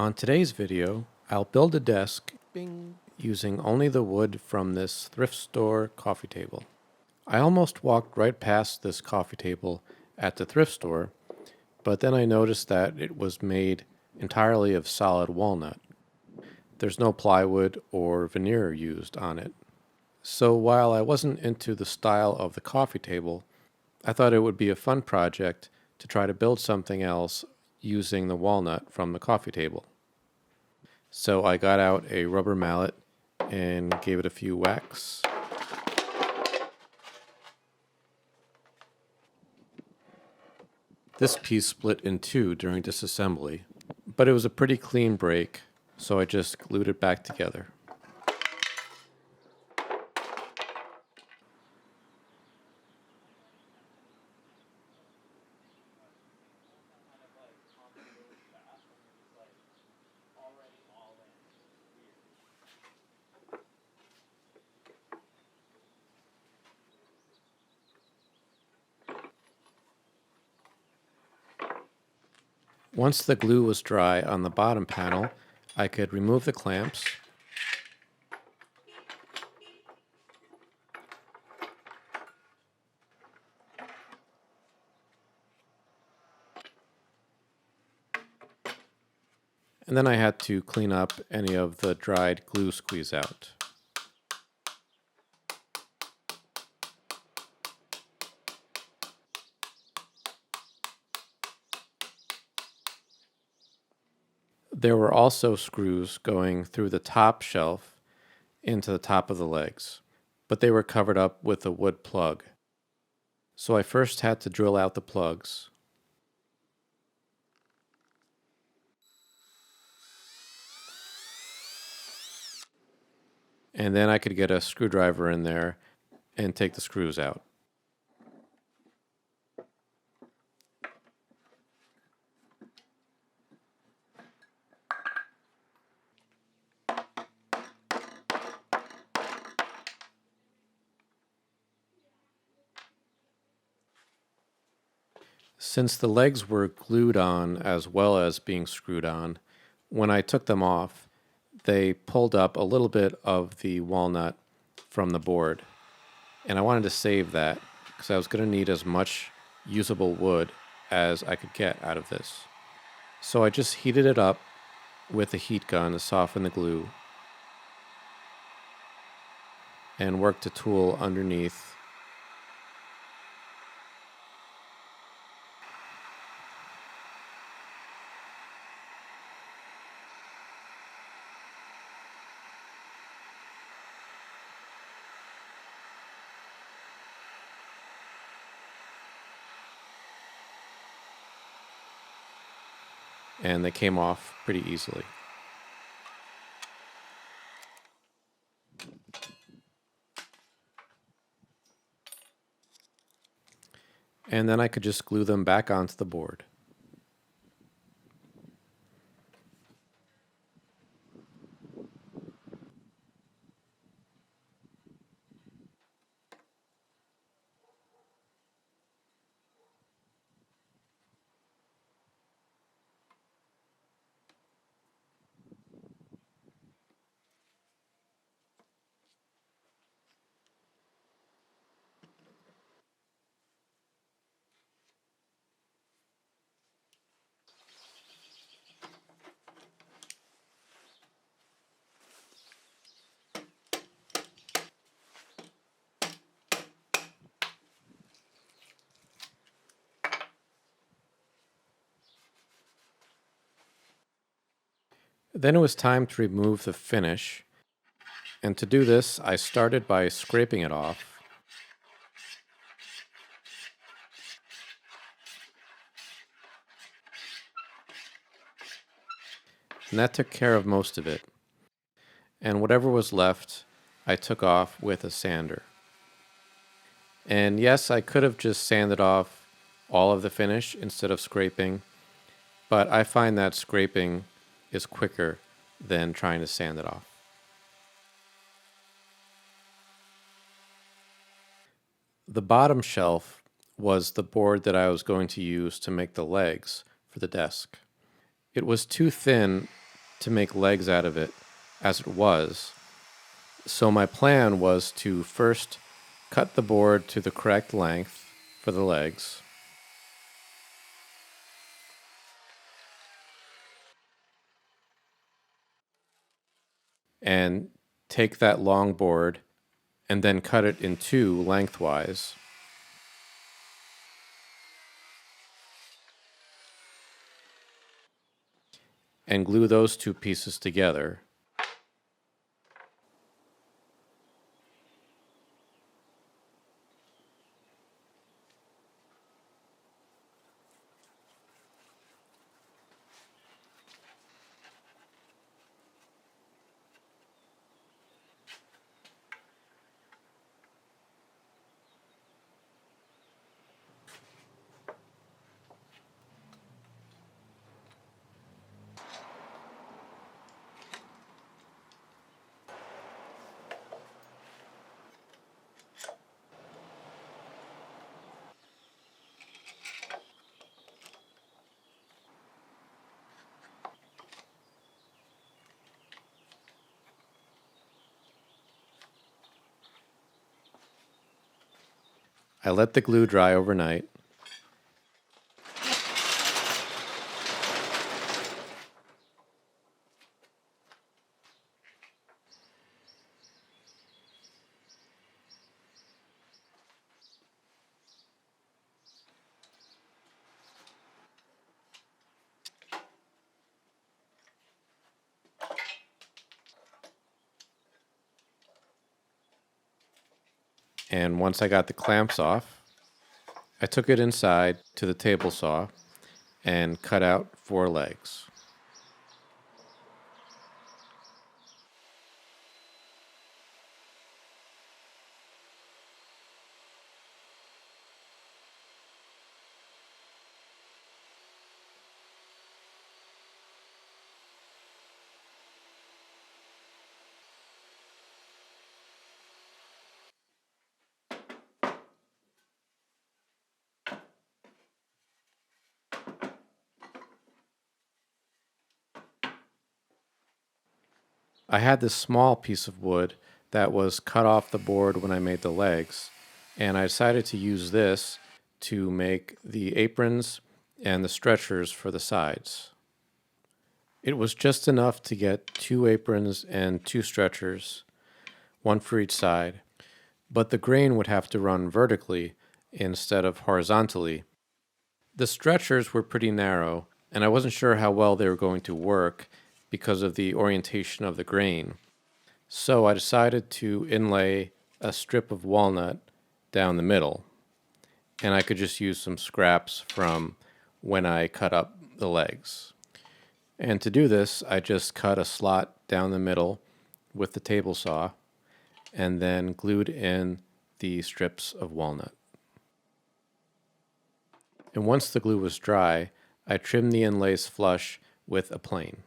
On today's video, I'll build a desk using only the wood from this thrift store coffee table. I almost walked right past this coffee table at the thrift store, but then I noticed that it was made entirely of solid walnut. There's no plywood or veneer used on it. So while I wasn't into the style of the coffee table, I thought it would be a fun project to try to build something else using the walnut from the coffee table. So I got out a rubber mallet and gave it a few whacks. This piece split in two during disassembly, but it was a pretty clean break, so I just glued it back together. Once the glue was dry on the bottom panel, I could remove the clamps and then I had to clean up any of the dried glue squeeze out. There were also screws going through the top shelf into the top of the legs, but they were covered up with a wood plug. So I first had to drill out the plugs. And then I could get a screwdriver in there and take the screws out. Since the legs were glued on as well as being screwed on, when I took them off, they pulled up a little bit of the walnut from the board. And I wanted to save that because I was going to need as much usable wood as I could get out of this. So I just heated it up with a heat gun to soften the glue and worked a tool underneath. And they came off pretty easily. And then I could just glue them back onto the board. Then it was time to remove the finish, and to do this I started by scraping it off. And that took care of most of it. And whatever was left, I took off with a sander. And yes, I could have just sanded off all of the finish instead of scraping, but I find that scraping is quicker than trying to sand it off. The bottom shelf was the board that I was going to use to make the legs for the desk. It was too thin to make legs out of it as it was. So my plan was to first cut the board to the correct length for the legs, and take that long board and then cut it in two lengthwise. And glue those two pieces together. I let the glue dry overnight. And once I got the clamps off, I took it inside to the table saw and cut out 4 legs. I had this small piece of wood that was cut off the board when I made the legs, and I decided to use this to make the aprons and the stretchers for the sides. It was just enough to get 2 aprons and 2 stretchers, one for each side, but the grain would have to run vertically instead of horizontally. The stretchers were pretty narrow, and I wasn't sure how well they were going to work because of the orientation of the grain. So I decided to inlay a strip of walnut down the middle, and I could just use some scraps from when I cut up the legs. And to do this, I just cut a slot down the middle with the table saw and then glued in the strips of walnut. And once the glue was dry, I trimmed the inlays flush with a plane.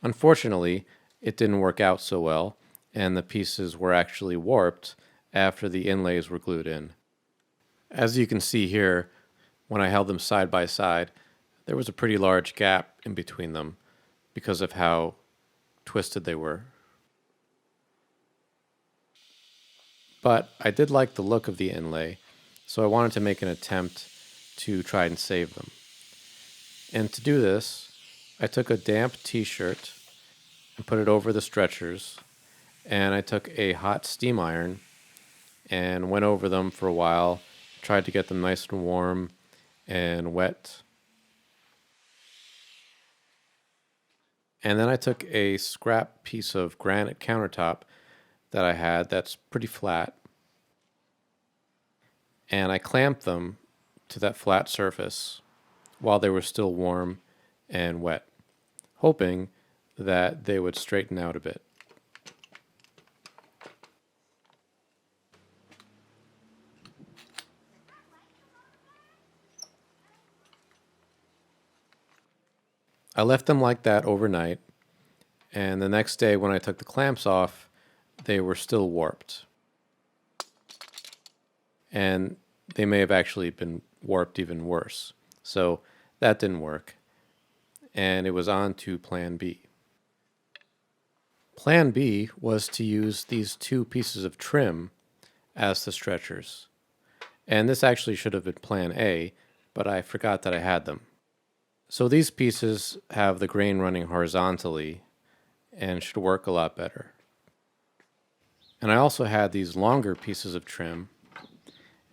Unfortunately, it didn't work out so well, and the pieces were actually warped after the inlays were glued in. As you can see here, when I held them side by side, there was a pretty large gap in between them because of how twisted they were. But I did like the look of the inlay, so I wanted to make an attempt to try and save them. And to do this, I took a damp t-shirt and put it over the stretchers, and I took a hot steam iron and went over them for a while, tried to get them nice and warm and wet. And then I took a scrap piece of granite countertop that I had that's pretty flat, and I clamped them to that flat surface while they were still warm and wet, hoping that they would straighten out a bit. I left them like that overnight, and the next day when I took the clamps off, they were still warped. And they may have actually been warped even worse. So that didn't work, and it was on to plan B. Plan B was to use these two pieces of trim as the stretchers. And this actually should have been plan A, but I forgot that I had them. So these pieces have the grain running horizontally and should work a lot better. And I also had these longer pieces of trim,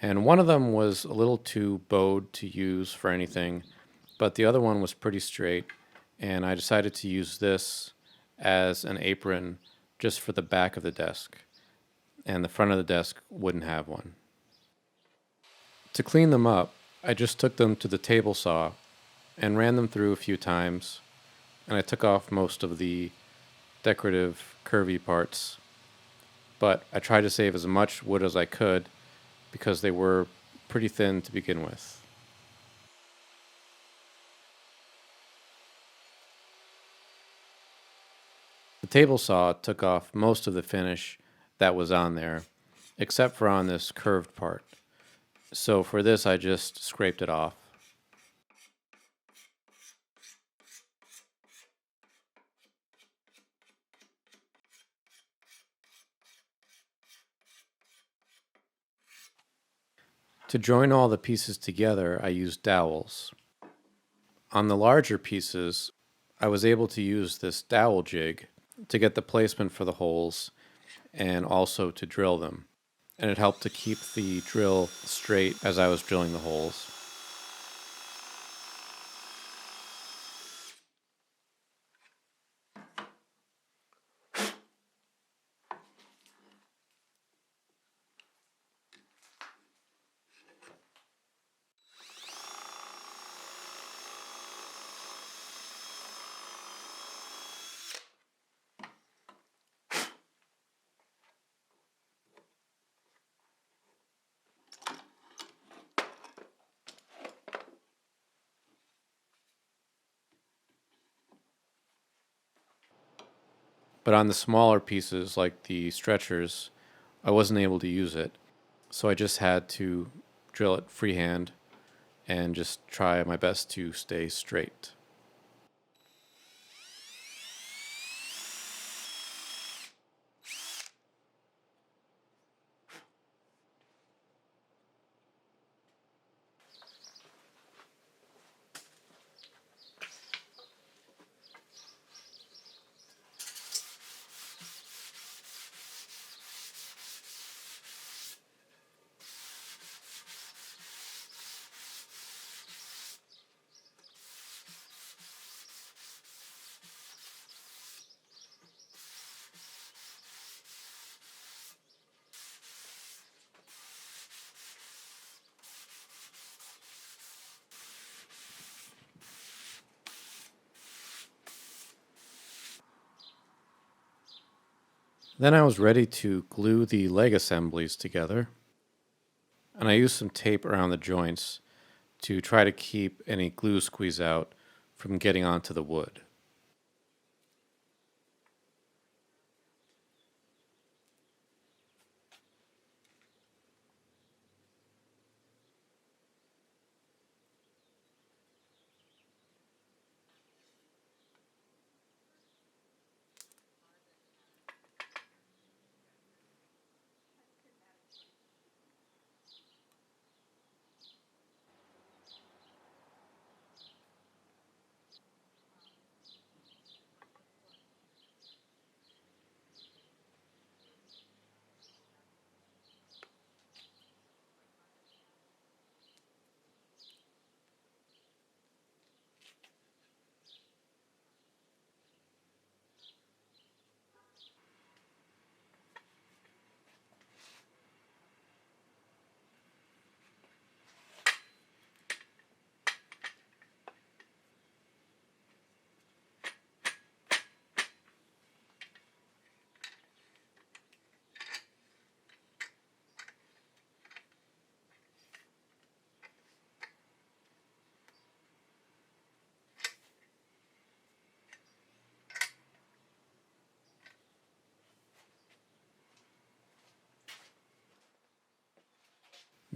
and one of them was a little too bowed to use for anything, but the other one was pretty straight, and I decided to use this as an apron just for the back of the desk, and the front of the desk wouldn't have one. To clean them up, I just took them to the table saw and ran them through a few times, and I took off most of the decorative curvy parts, but I tried to save as much wood as I could because they were pretty thin to begin with. The table saw took off most of the finish that was on there, except for on this curved part. So for this, I just scraped it off. To join all the pieces together, I used dowels. On the larger pieces, I was able to use this dowel jig to get the placement for the holes and also to drill them. And it helped to keep the drill straight as I was drilling the holes. But on the smaller pieces, like the stretchers, I wasn't able to use it. So I just had to drill it freehand and just try my best to stay straight. Then I was ready to glue the leg assemblies together, and I used some tape around the joints to try to keep any glue squeeze out from getting onto the wood.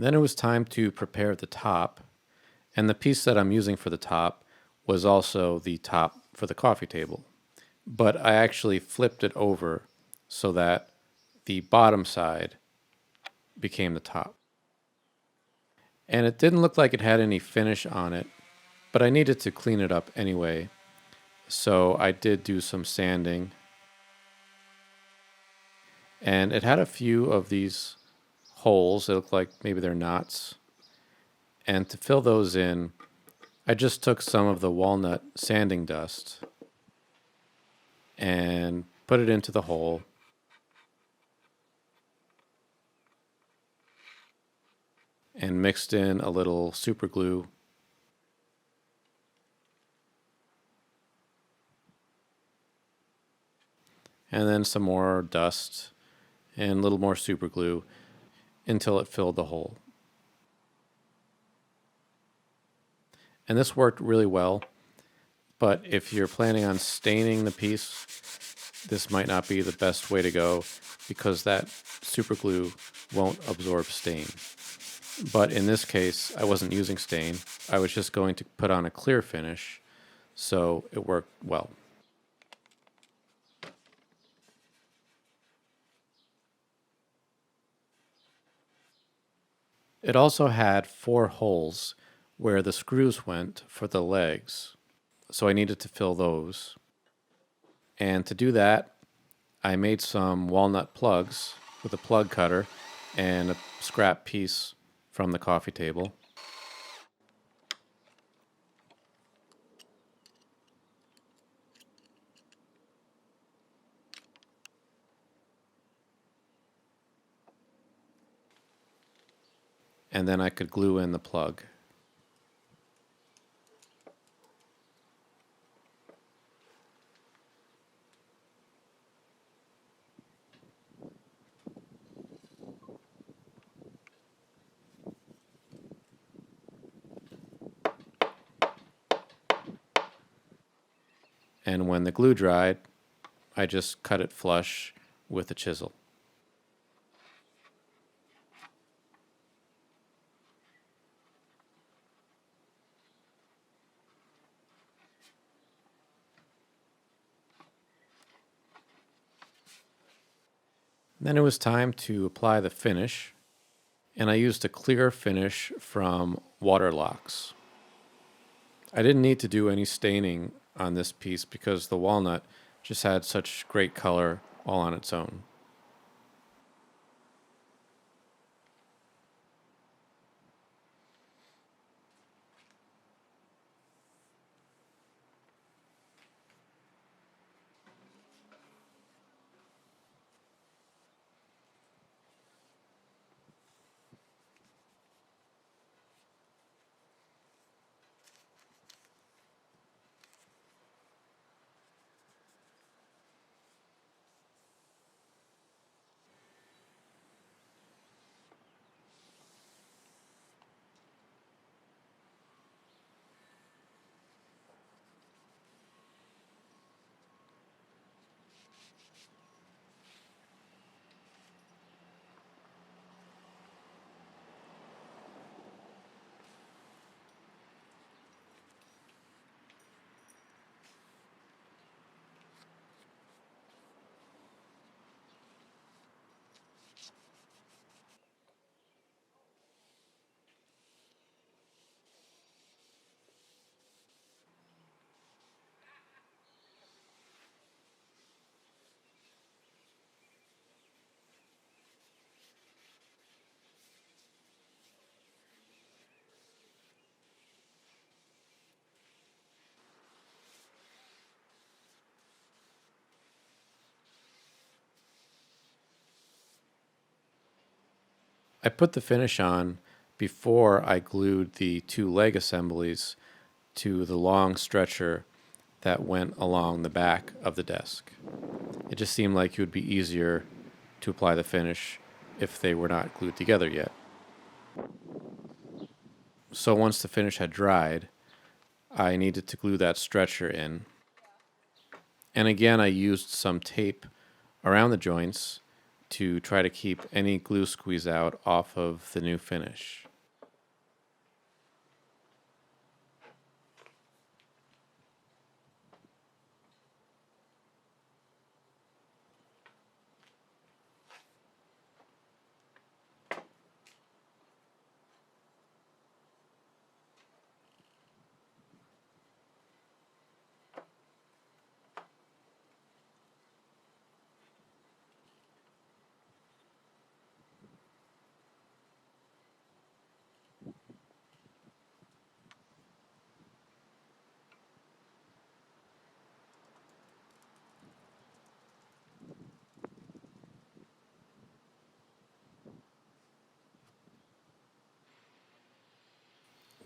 Then it was time to prepare the top, and the piece that I'm using for the top was also the top for the coffee table. But I actually flipped it over so that the bottom side became the top. And it didn't look like it had any finish on it, but I needed to clean it up anyway. So I did do some sanding. And it had a few of these holes that look like maybe they're knots. And to fill those in, I just took some of the walnut sanding dust and put it into the hole. And mixed in a little super glue. And then some more dust and a little more super glue until it filled the hole. And this worked really well, but if you're planning on staining the piece, this might not be the best way to go because that super glue won't absorb stain. But in this case, I wasn't using stain. I was just going to put on a clear finish, so it worked well. It also had 4 holes where the screws went for the legs, so I needed to fill those. And to do that, I made some walnut plugs with a plug cutter and a scrap piece from the coffee table. And then I could glue in the plug. And when the glue dried, I just cut it flush with a chisel. Then it was time to apply the finish, and I used a clear finish from Waterlocks. I didn't need to do any staining on this piece because the walnut just had such great color all on its own. I put the finish on before I glued the 2 leg assemblies to the long stretcher that went along the back of the desk. It just seemed like it would be easier to apply the finish if they were not glued together yet. So once the finish had dried, I needed to glue that stretcher in. And again, I used some tape around the joints to try to keep any glue squeeze out off of the new finish.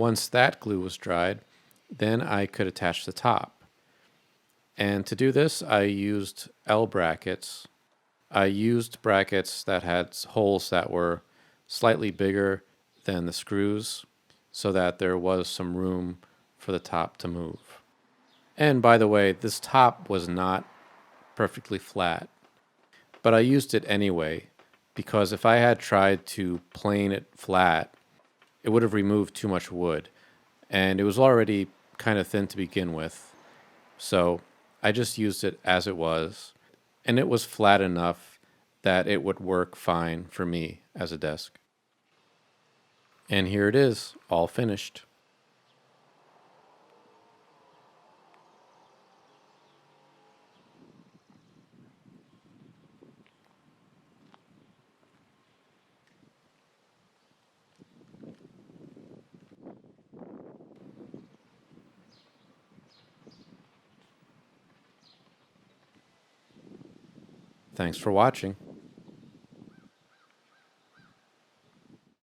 Once that glue was dried, then I could attach the top. And to do this, I used L brackets. I used brackets that had holes that were slightly bigger than the screws so that there was some room for the top to move. And by the way, this top was not perfectly flat, but I used it anyway because if I had tried to plane it flat, it would have removed too much wood, and it was already kind of thin to begin with. So I just used it as it was, and it was flat enough that it would work fine for me as a desk. And here it is, all finished. Thanks for watching.